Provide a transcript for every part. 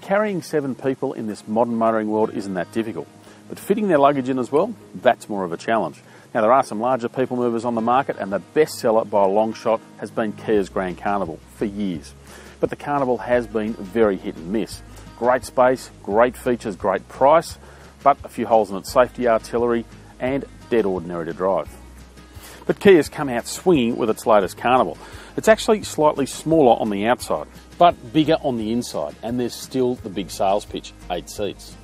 Carrying 7 people in this modern motoring world isn't that difficult, but fitting their luggage in as well, that's more of a challenge. Now, there are some larger people movers on the market, and the best seller by a long shot has been Kia's Grand Carnival for years. But the Carnival has been very hit and miss. Great space, great features, great price, but a few holes in its safety artillery and dead ordinary to drive. But Kia's come out swinging with its latest Carnival. It's actually slightly smaller on the outside, but bigger on the inside, and there's still the big sales pitch, 8 seats.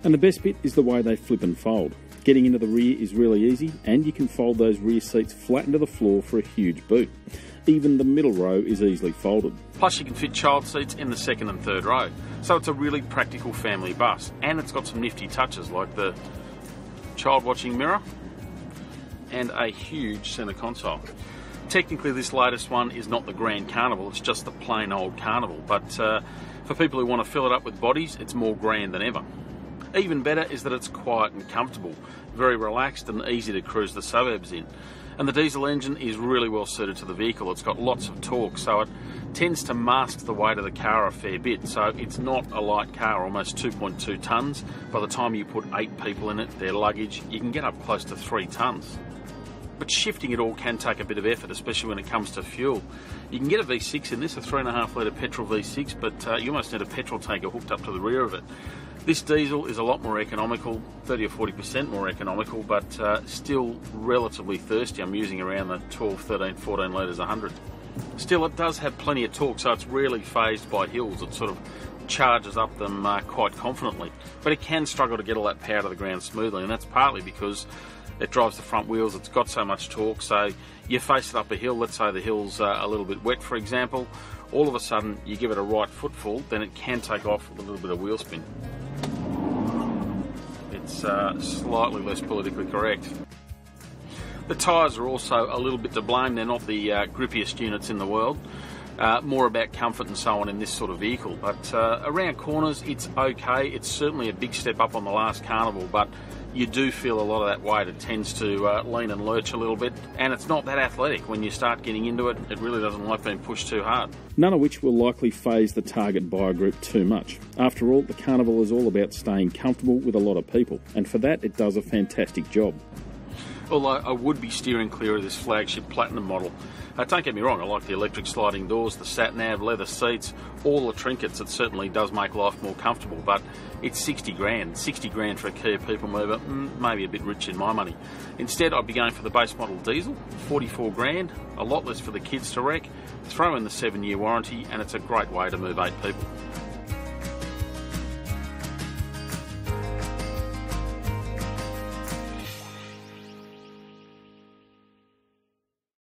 And the best bit is the way they flip and fold. Getting into the rear is really easy, and you can fold those rear seats flat into the floor for a huge boot. Even the middle row is easily folded. Plus you can fit child seats in the second and third row. So it's a really practical family bus, and it's got some nifty touches like the child watching mirror and a huge centre console. Technically this latest one is not the Grand Carnival, it's just the plain old Carnival, but for people who want to fill it up with bodies, it's more grand than ever. Even better is that it's quiet and comfortable, very relaxed and easy to cruise the suburbs in. And the diesel engine is really well suited to the vehicle. It's got lots of torque, so it tends to mask the weight of the car a fair bit. So it's not a light car, almost 2.2 tonnes. By the time you put 8 people in it, their luggage, you can get up close to 3 tonnes. But shifting it all can take a bit of effort, especially when it comes to fuel. You can get a V6 in this, a 3.5 litre petrol V6, but you almost need a petrol tanker hooked up to the rear of it. This diesel is a lot more economical, 30 or 40% more economical, but still relatively thirsty. I'm using around the 12, 13, 14 litres 100. Still, it does have plenty of torque, so it's rarely phased by hills. It sort of charges up them quite confidently. But it can struggle to get all that power to the ground smoothly, and that's partly because it drives the front wheels. It's got so much torque, so you face it up a hill, let's say the hill's a little bit wet, for example, all of a sudden you give it a right footfall, then it can take off with a little bit of wheel spin. It's slightly less politically correct. The tyres are also a little bit to blame. They're not the grippiest units in the world. More about comfort and so on in this sort of vehicle, but around corners it's okay. It's certainly a big step up on the last Carnival, but you do feel a lot of that weight. It tends to lean and lurch a little bit, and it's not that athletic. When you start getting into it, it really doesn't like being pushed too hard. None of which will likely phase the target buyer group too much. After all, the Carnival is all about staying comfortable with a lot of people, and for that it does a fantastic job. Although I would be steering clear of this flagship Platinum model. Don't get me wrong, I like the electric sliding doors, the sat-nav, leather seats, all the trinkets. It certainly does make life more comfortable, but it's 60 grand. 60 grand for a Kia people mover, maybe a bit rich in my money. Instead, I'd be going for the base model diesel, 44 grand, a lot less for the kids to wreck, throw in the 7-year warranty, and it's a great way to move 8 people.